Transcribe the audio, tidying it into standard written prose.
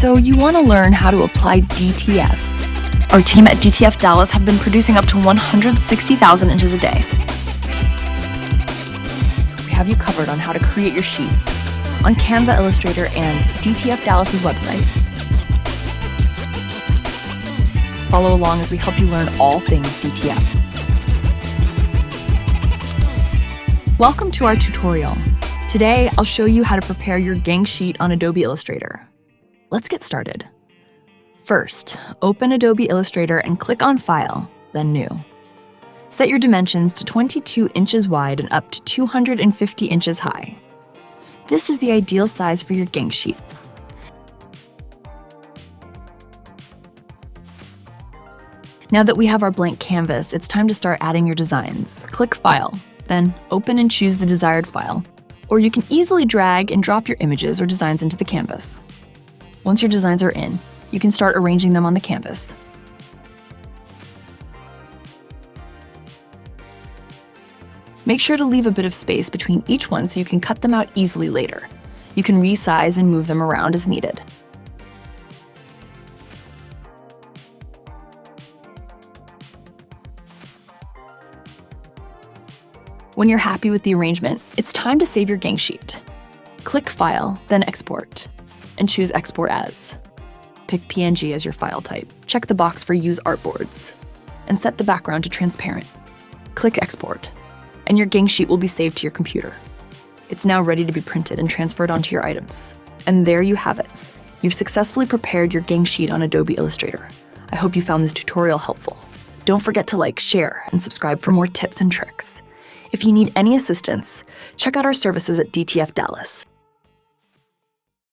So you want to learn how to apply DTF. Our team at DTF Dallas have been producing up to 160,000 inches a day. We have you covered on how to create your sheets on Canva, Illustrator, and DTF Dallas's website. Follow along as we help you learn all things DTF. Welcome to our tutorial. Today, I'll show you how to prepare your Gangsheet on Adobe Illustrator. Let's get started. First, open Adobe Illustrator and click on File, then New. Set your dimensions to 22 inches wide and up to 250 inches high. This is the ideal size for your Gangsheet. Now that we have our blank canvas, it's time to start adding your designs. Click File, then open and choose the desired file. Or you can easily drag and drop your images or designs into the canvas. Once your designs are in, you can start arranging them on the canvas. Make sure to leave a bit of space between each one so you can cut them out easily later. You can resize and move them around as needed. When you're happy with the arrangement, it's time to save your Gangsheet. Click File, then Export, and choose Export As. Pick PNG as your file type. Check the box for Use Artboards, and set the background to transparent. Click Export, and your Gangsheet will be saved to your computer. It's now ready to be printed and transferred onto your items. And there you have it. You've successfully prepared your Gangsheet on Adobe Illustrator. I hope you found this tutorial helpful. Don't forget to like, share, and subscribe for more tips and tricks. If you need any assistance, check out our services at DTF Dallas.